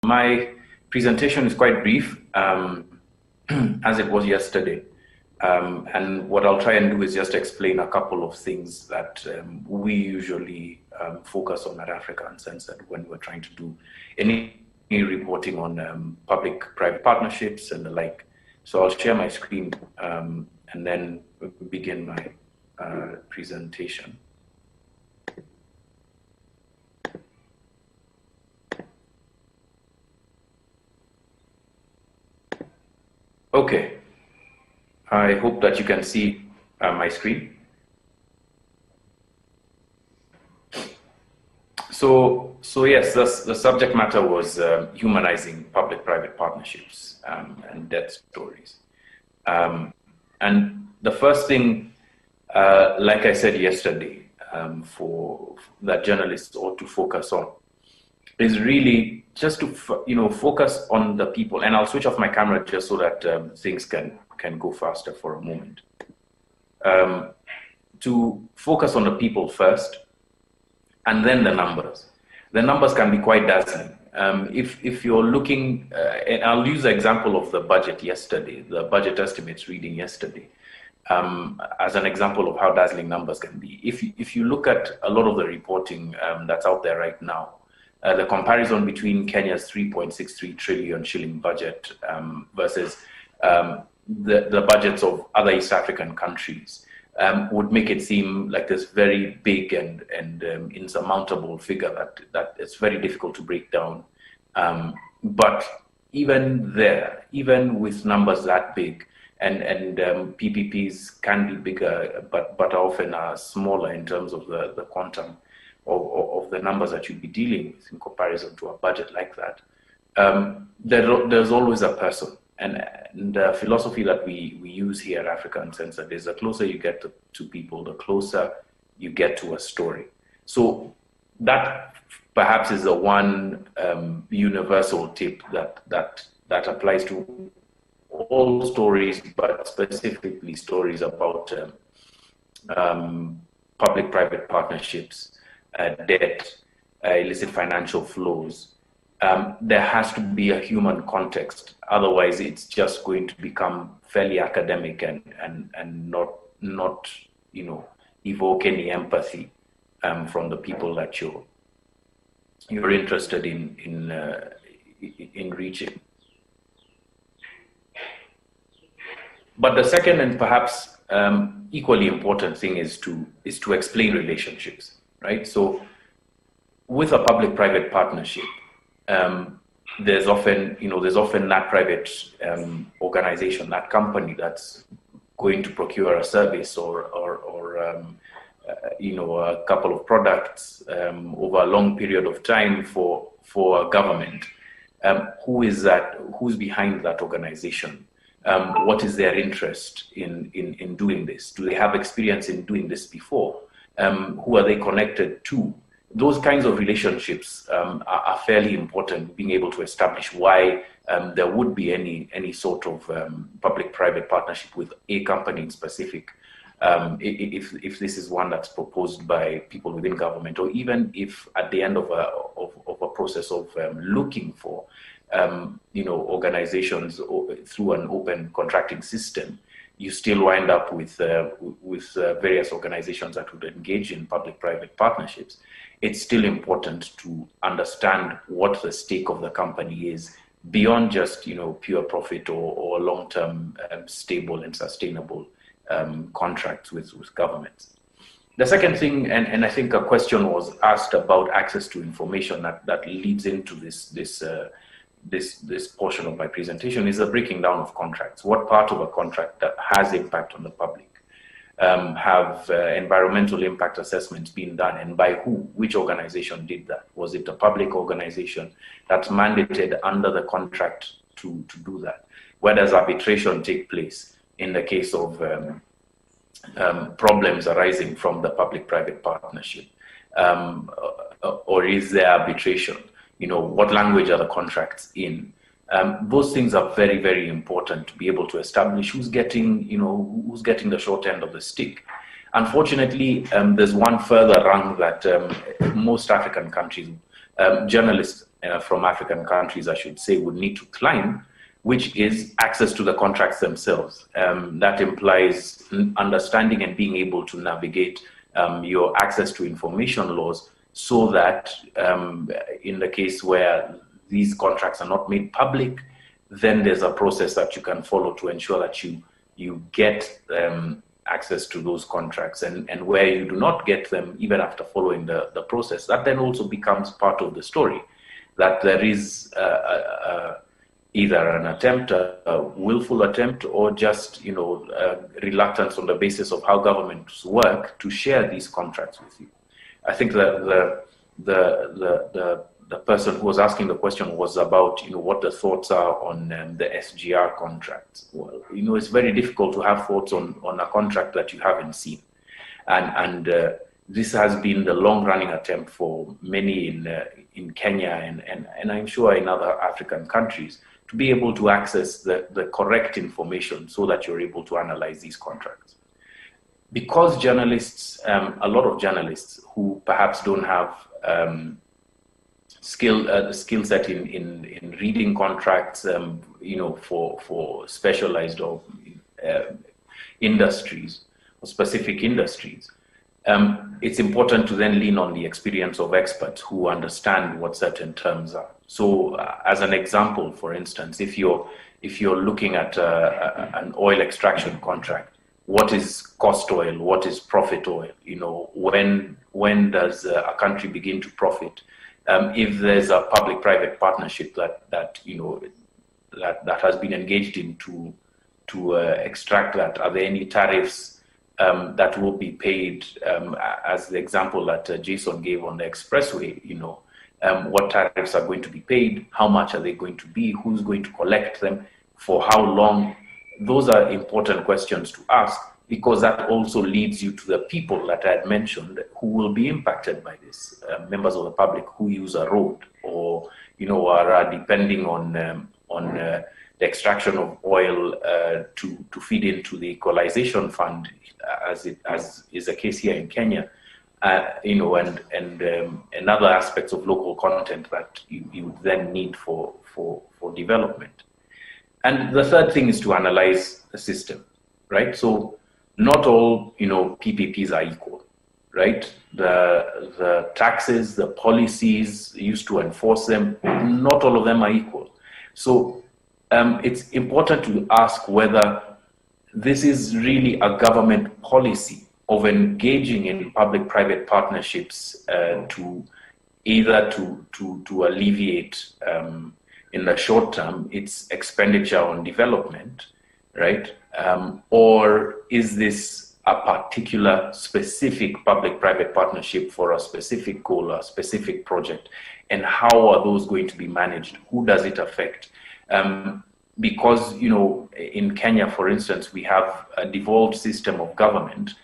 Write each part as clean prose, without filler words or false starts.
My presentation is quite brief, as it was yesterday. And what I'll try and do is just explain a couple of things that we usually focus on at Africa Uncensored when we're trying to do any reporting on public-private partnerships and the like. So I'll share my screen and then begin my presentation. Okay, I hope that you can see my screen. So yes, the subject matter was humanizing public-private partnerships and death stories. And the first thing, like I said yesterday, for that journalists ought to focus on is really just to focus on the people. And I'll switch off my camera just so that things can go faster for a moment. To focus on the people first, and then the numbers. The numbers can be quite dazzling. If you're looking, and I'll use the example of the budget yesterday, the budget estimates reading yesterday, as an example of how dazzling numbers can be. If you look at a lot of the reporting that's out there right now, the comparison between Kenya's 3.63 trillion shilling budget versus the budgets of other East African countries would make it seem like this very big and insurmountable figure that it's very difficult to break down. But even there, even with numbers that big, and PPPs can be bigger, but often are smaller in terms of the quantum of the numbers that you'd be dealing with in comparison to a budget like that. There's always a person. And the philosophy that we use here at Africa Uncensored is the closer you get to people, the closer you get to a story. So that perhaps is the one universal tip that applies to all stories, but specifically stories about public-private partnerships, debt, illicit financial flows. There has to be a human context. Otherwise, it's just going to become fairly academic and not evoke any empathy from the people that you're interested in reaching. But the second and perhaps equally important thing is to explain relationships, right? So with a public-private partnership, there's often that private organization, that company that's going to procure a service or a couple of products over a long period of time for a government. Who's behind that organization? What is their interest in doing this? Do they have experience in doing this before? Who are they connected to? Those kinds of relationships are fairly important, being able to establish why there would be any sort of public-private partnership with a company in specific, if this is one that's proposed by people within government, or even if at the end of a process of looking for organizations through an open contracting system, you still wind up with various organizations that would engage in public-private partnerships. It's still important to understand what the stake of the company is beyond just pure profit or long-term stable and sustainable contracts with governments. The second thing, and I think a question was asked about access to information that leads into this portion of my presentation, is the breaking down of contracts. What part of a contract that has impact on the public? Have environmental impact assessments been done, and by who? Which organization did that? Was it a public organization that's mandated under the contract to do that? Where does arbitration take place in the case of problems arising from the public-private partnership? Or is there arbitration? What language are the contracts in? Those things are very, very important to be able to establish who's getting the short end of the stick. Unfortunately, there's one further rung that most African countries, journalists from African countries, I should say, would need to climb, which is access to the contracts themselves. That implies understanding and being able to navigate your access to information laws, so that in the case where these contracts are not made public, then there's a process that you can follow to ensure that you get access to those contracts, and where you do not get them, even after following the process, that then also becomes part of the story, that there is either an attempt, a willful attempt, or just reluctance on the basis of how governments work to share these contracts with you. I think that the person who was asking the question was about what the thoughts are on the SGR contracts. Well, it's very difficult to have thoughts on a contract that you haven't seen, and this has been the long-running attempt for many in Kenya and I'm sure in other African countries, to be able to access the correct information so that you're able to analyze these contracts. Because journalists, a lot of journalists who perhaps don't have the skill set in reading contracts, for specialized or industries or specific industries, it's important to then lean on the experience of experts who understand what certain terms are. So, as an example, for instance, if you're looking at an oil extraction contract, what is cost oil? What is profit oil? When does a country begin to profit? If there's a public-private partnership that has been engaged in to extract that, are there any tariffs that will be paid? As the example that Jason gave on the expressway, what tariffs are going to be paid? How much are they going to be? Who's going to collect them? For how long? Those are important questions to ask, because that also leads you to the people that I had mentioned who will be impacted by this, members of the public who use a road or are depending on the extraction of oil to feed into the equalization fund, as is the case here in Kenya, and other aspects of local content that you then need for development. And the third thing is to analyze the system, right? So not all PPPs are equal, right? The taxes, the policies used to enforce them, not all of them are equal. So it's important to ask whether this is really a government policy of engaging in public-private partnerships to alleviate in the short term its expenditure on development, right? Or is this a particular specific public-private partnership for a specific goal, a specific project? And how are those going to be managed? Who does it affect? Because, in Kenya, for instance, we have a devolved system of government.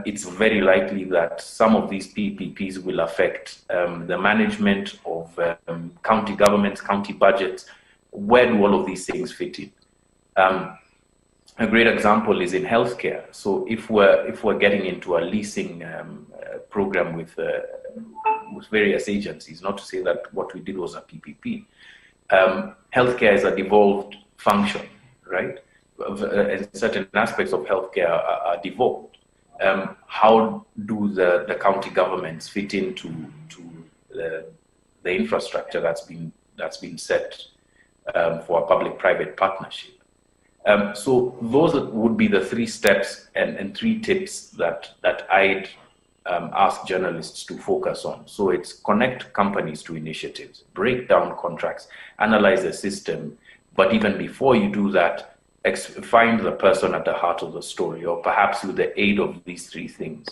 It's very likely that some of these PPPs will affect the management of county governments, county budgets. Where do all of these things fit in? A great example is in healthcare. So if we're getting into a leasing program with various agencies, not to say that what we did was a PPP, healthcare is a devolved function, right? And certain aspects of healthcare are devolved. How do the county governments fit into the infrastructure that's been set for a public-private partnership? So those would be the 3 steps and 3 tips that I'd ask journalists to focus on. So it's connect companies to initiatives, break down contracts, analyze the system, but even before you do that, find the person at the heart of the story, or perhaps with the aid of these 3 things,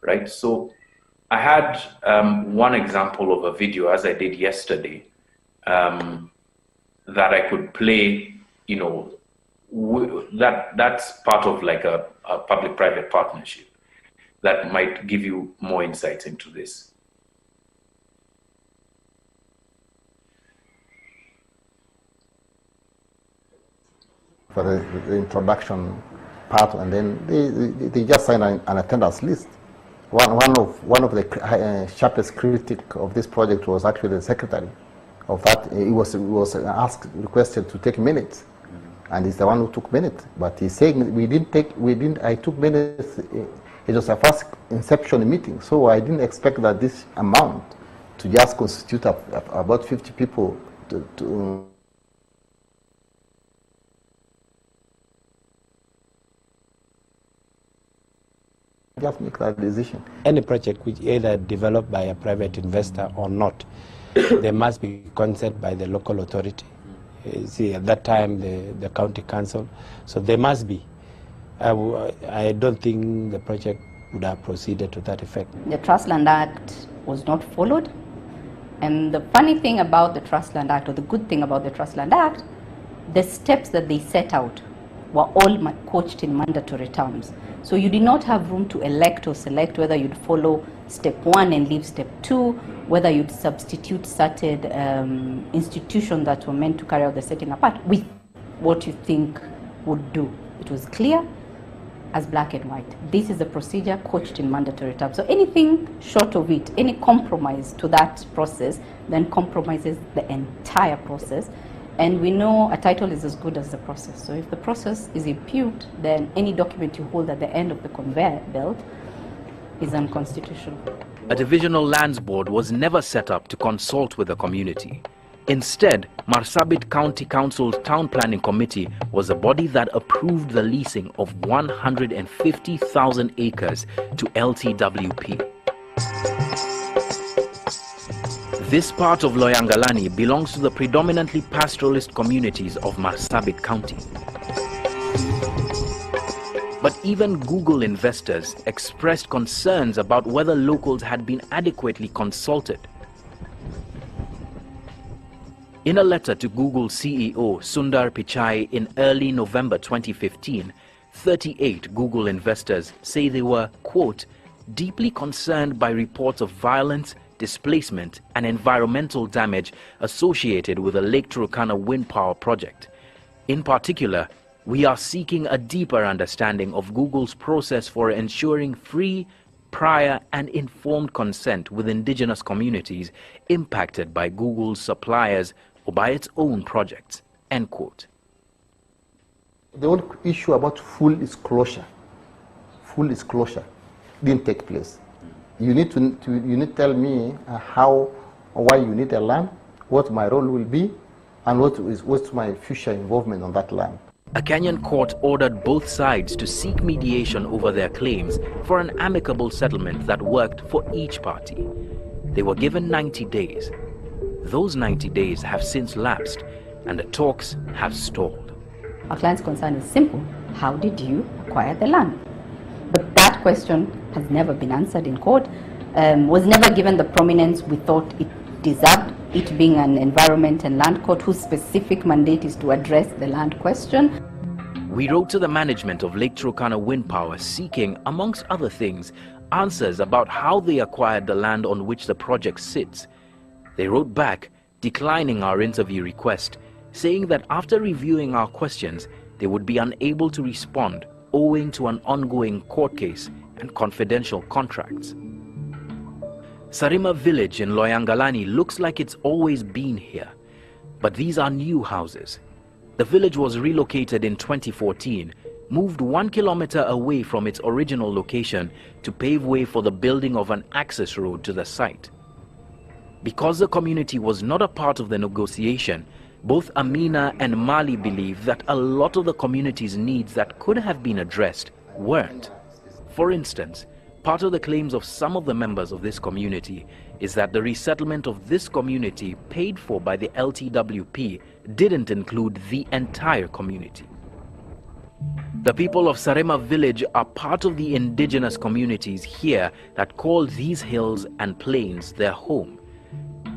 right? So I had one example of a video, as I did yesterday, that I could play, that's part of like a public-private partnership that might give you more insights into this. For the introduction part, and then they just sign an attendance list. One of the sharpest critic of this project was actually the secretary of that. He was requested to take minutes, and he's the one who took minutes. But he's saying I took minutes. It was a first inception meeting, so I didn't expect that this amount to just constitute about 50 people to just make that decision. Any project which either developed by a private investor or not, there must be consent by the local authority. See, at that time, the county council. So there must be. I don't think the project would have proceeded to that effect. The Trust Land Act was not followed. And the funny thing about the Trust Land Act, or the good thing about the Trust Land Act, the steps that they set out were all coached in mandatory terms. So you did not have room to elect or select whether you'd follow step 1 and leave step 2, whether you'd substitute certain institutions that were meant to carry out the setting apart with what you think would do. It was clear as black and white. This is a procedure coached in mandatory terms. So anything short of it, any compromise to that process, then compromises the entire process. And we know a title is as good as the process. So if the process is impugned, then any document you hold at the end of the conveyor belt is unconstitutional. A divisional lands board was never set up to consult with the community. Instead, Marsabit County Council's Town Planning Committee was the body that approved the leasing of 150,000 acres to LTWP. This part of Loyangalani belongs to the predominantly pastoralist communities of Marsabit County. But even Google investors expressed concerns about whether locals had been adequately consulted. In a letter to Google CEO Sundar Pichai in early November 2015, 38 Google investors say they were, quote, deeply concerned by reports of violence, displacement and environmental damage associated with the Lake Turkana wind power project. In particular, we are seeking a deeper understanding of Google's process for ensuring free, prior and informed consent with indigenous communities impacted by Google's suppliers or by its own projects, end quote. The whole issue about full disclosure didn't take place. You need to tell me how or why you need a land, what my role will be, and what's my future involvement on that land. A Kenyan court ordered both sides to seek mediation over their claims for an amicable settlement that worked for each party. They were given 90 days. Those 90 days have since lapsed and the talks have stalled. Our client's concern is simple. How did you acquire the land? But that question has never been answered in court, was never given the prominence we thought it deserved, it being an environment and land court whose specific mandate is to address the land question. We wrote to the management of Lake Turkana Wind Power seeking, amongst other things, answers about how they acquired the land on which the project sits. They wrote back, declining our interview request, saying that after reviewing our questions, they would be unable to respond owing to an ongoing court case and confidential contracts. Sarima village in Loyangalani looks like it's always been here, but these are new houses. The village was relocated in 2014, moved 1 kilometer away from its original location to pave way for the building of an access road to the site. Because the community was not a part of the negotiation, both Amina and Mali believe that a lot of the community's needs that could have been addressed weren't. For instance, part of the claims of some of the members of this community is that the resettlement of this community paid for by the LTWP didn't include the entire community. The people of Sarema village are part of the indigenous communities here that call these hills and plains their home.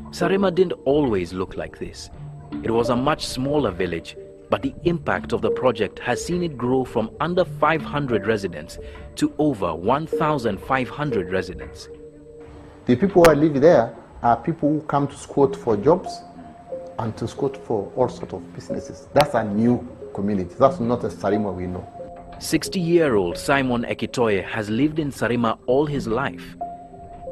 Sarema didn't always look like this. It was a much smaller village, but the impact of the project has seen it grow from under 500 residents to over 1,500 residents. The people who live there are people who come to squat for jobs and to squat for all sorts of businesses. That's a new community. That's not a Sarima we know. 60-year-old Simon Ekitoye has lived in Sarima all his life.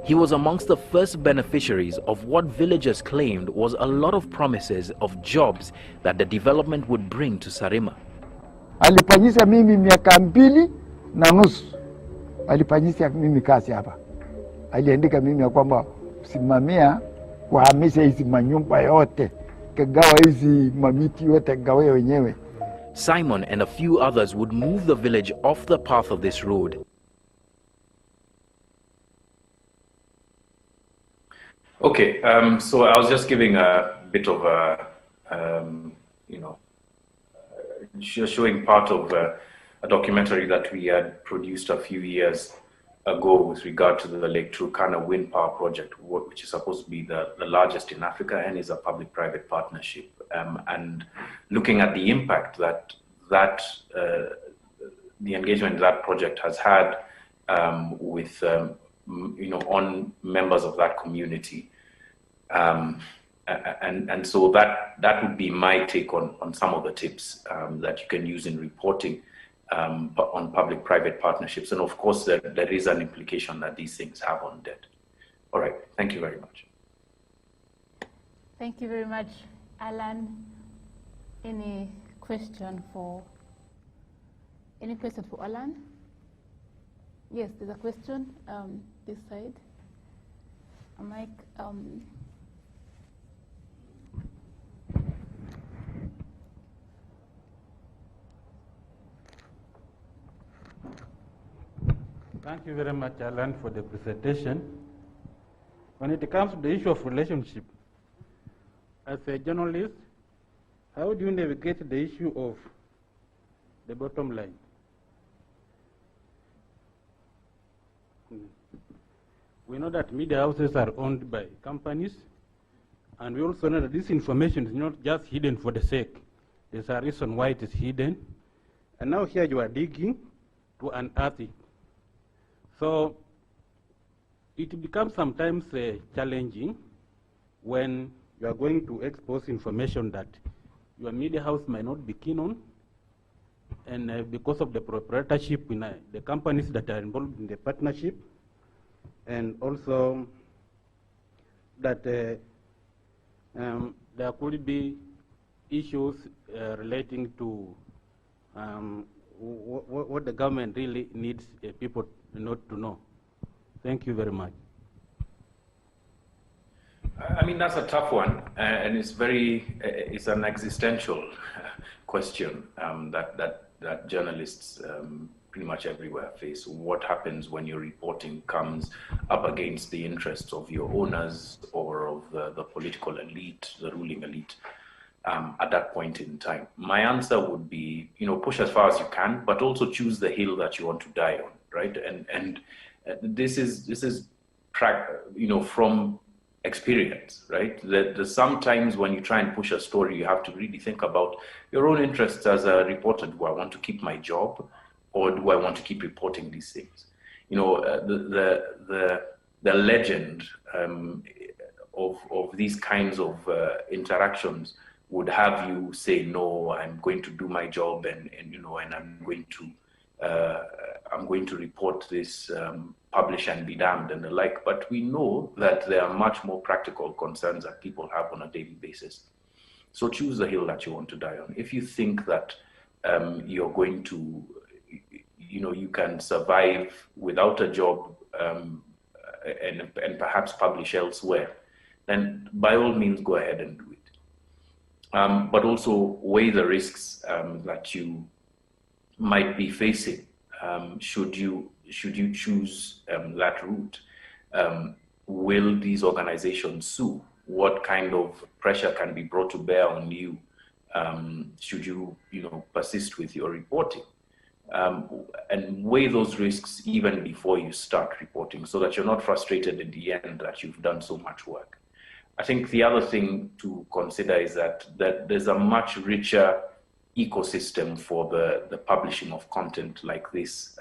He was amongst the first beneficiaries of what villagers claimed was a lot of promises of jobs that the development would bring to Sarima. Alifanyisha mimi miaka 2.5. Alifanyisha mimi kazi hapa. Aliandika mimi ya kwamba simamia kuhamisha hizi manyumba yote, kagawa hizi mamiti yote gawe wenyewe. Simon and a few others would move the village off the path of this road. Okay, so I was just giving a bit of a, showing part of a documentary that we had produced a few years ago with regard to the Lake Turkana wind power project, which is supposed to be the largest in Africa and is a public-private partnership. And looking at the impact that the engagement in that project has had with on members of that community. And so that would be my take on some of the tips that you can use in reporting on public-private partnerships. And of course, there is an implication that these things have on debt. All right, thank you very much. Thank you very much, Allan. Any question for Allan? Yes, there's a question this side. A mic. Thank you very much, Allan, for the presentation. When it comes to the issue of relationship, as a journalist, how do you navigate the issue of the bottom line? We know that media houses are owned by companies, and we also know that this information is not just hidden for the sake. There's a reason why it is hidden. And now here you are digging to unearth it. So it becomes sometimes challenging when you are going to expose information that your media house might not be keen on, and because of the proprietorship in the companies that are involved in the partnership, and also that there could be issues relating to what the government really needs people not to know. Thank you very much. I mean, that's a tough one, and it's an existential question that journalists pretty much everywhere face. What happens when your reporting comes up against the interests of your owners or of the political elite, the ruling elite, at that point in time? My answer would be, push as far as you can, but also choose the hill that you want to die on, right? And this is from experience, right? There's sometimes when you try and push a story, you have to really think about your own interests as a reporter. Do I want to keep my job, or do I want to keep reporting these things? The legend of these kinds of interactions would have you say, no, I'm going to do my job, and I'm going to report this, publish and be damned and the like. But we know that there are much more practical concerns that people have on a daily basis. So choose the hill that you want to die on. If you think that you're going to, you can survive without a job and perhaps publish elsewhere, then by all means go ahead and do it. But also weigh the risks that you might be facing should you choose that route. Will these organizations sue? What kind of pressure can be brought to bear on you should you persist with your reporting? And weigh those risks even before you start reporting, so that you're not frustrated in the end that you've done so much work. I think the other thing to consider is that there's a much richer ecosystem for the publishing of content like this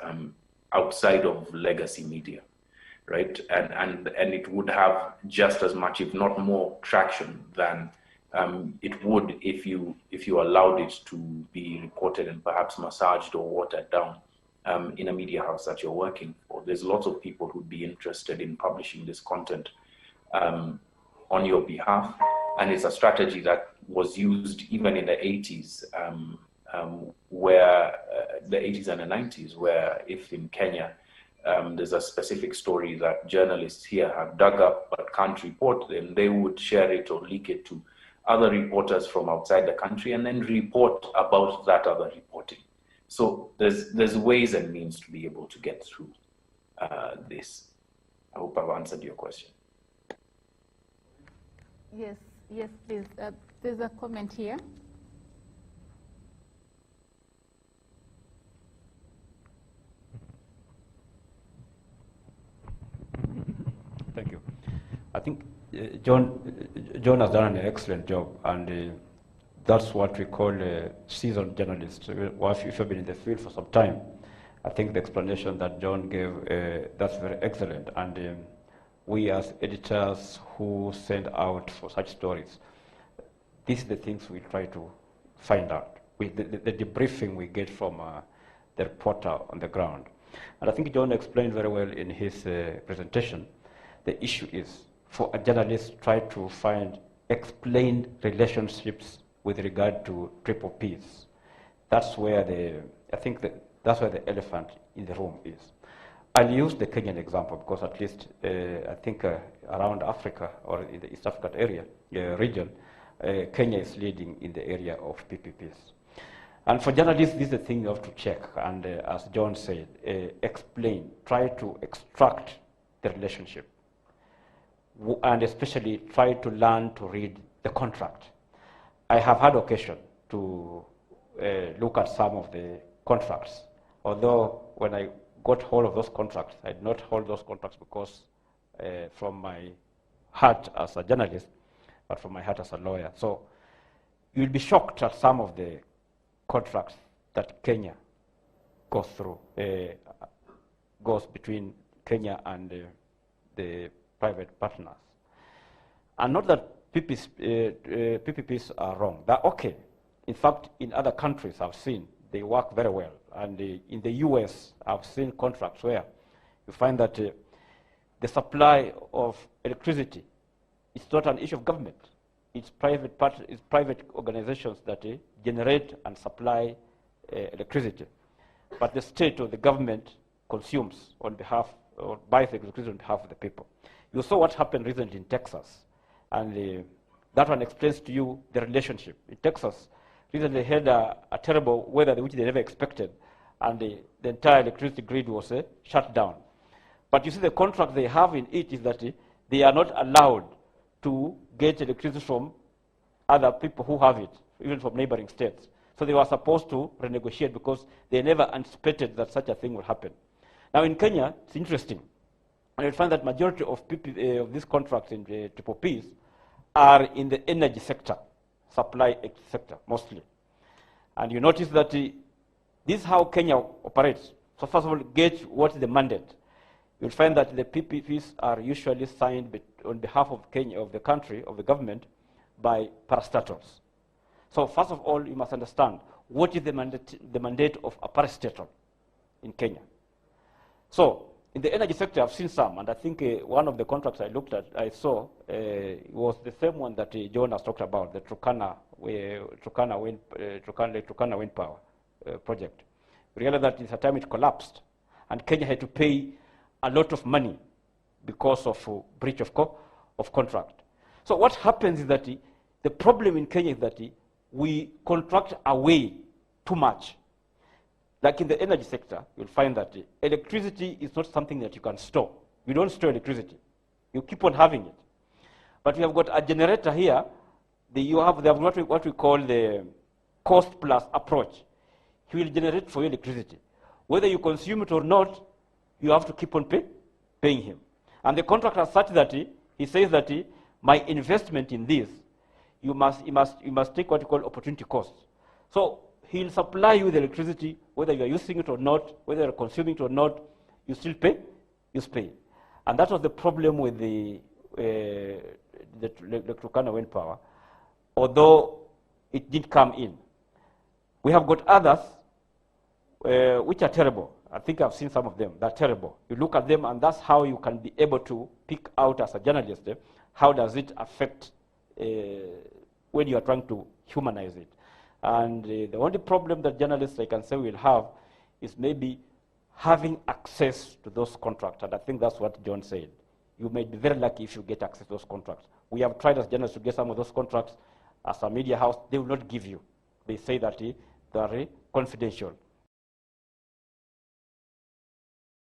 outside of legacy media, right? And it would have just as much, if not more, traction than it would if you allowed it to be reported and perhaps massaged or watered down in a media house that you're working for. There's lots of people who'd be interested in publishing this content on your behalf. And it's a strategy that was used even in the 80s, where the 80s and the 90s, where if in Kenya, there's a specific story that journalists here have dug up but can't report, then they would share it or leak it to other reporters from outside the country and then report about that other reporting. So there's ways and means to be able to get through this. I hope I've answered your question. Yes, yes, please. There's a comment here. Thank you. I think John has done an excellent job, and that's what we call a seasoned journalist. If you've been in the field for some time, I think the explanation that John gave, that's very excellent. And we as editors who send out for such stories, these are the things we try to find out. The debriefing we get from the reporter on the ground. And I think John explained very well in his presentation. The issue is for a journalist try to find explained relationships with regard to PPPs. That's where that's where the elephant in the room is. I'll use the Kenyan example because at least I think around Africa or in the East African area region, Kenya is leading in the area of PPPs. And for journalists, this is the thing you have to check. And as John said, explain, try to extract the relationship. And especially try to learn to read the contract. I have had occasion to look at some of the contracts, although when I got hold of those contracts, I did not hold those contracts because from my heart as a journalist, but from my heart as a lawyer. So you'll be shocked at some of the contracts that Kenya goes through, goes between Kenya and the private partners. And not that PPPs are wrong. They're okay. In fact, in other countries I've seen, they work very well. And in the US, I've seen contracts where you find that the supply of electricity is not an issue of government. It's private organizations that generate and supply electricity. But the state or the government consumes on behalf or buys electricity on behalf of the people. You saw what happened recently in Texas, and that one explains to you the relationship. In Texas, recently had a terrible weather which they never expected, and the entire electricity grid was shut down. But you see the contract they have in it is that they are not allowed to get electricity from other people who have it, even from neighboring states. So they were supposed to renegotiate because they never anticipated that such a thing would happen. Now in Kenya, it's interesting. And you'll find that majority of of these contracts in the PPPs are in the energy sector, supply sector mostly. And you notice that this is how Kenya operates. So first of all, gauge what is the mandate. You'll find that the PPPs are usually signed on behalf of Kenya, of the country, of the government, by parastatals. So first of all, you must understand what is the mandate of a parastatal in Kenya. So in the energy sector, I've seen some, and I think one of the contracts I saw was the same one that John has talked about, the Turkana wind power project. We realized that at the time it collapsed, and Kenya had to pay a lot of money because of breach of contract. So what happens is that the problem in Kenya is that we contract away too much. Like in the energy sector, you'll find that electricity is not something that you can store. You don't store electricity. You keep on having it. But we have got a generator here. They have what we call the cost plus approach. He will generate for you electricity. Whether you consume it or not, you have to keep on paying him. And the contract is such that he says that my investment in this, you must take what you call opportunity cost. So he'll supply you the electricity, whether you are using it or not, whether you are consuming it or not, you still pay. And that was the problem with the Turkana wind power, although it did come in. We have got others which are terrible. I think I've seen some of them. They're terrible. You look at them, and that's how you can be able to pick out as a journalist, how does it affect when you are trying to humanize it. And the only problem that journalists, I can say, will have is maybe having access to those contracts. And I think that's what John said. You may be very lucky if you get access to those contracts. We have tried as journalists to get some of those contracts. As a media house, they will not give you. They say that they are confidential.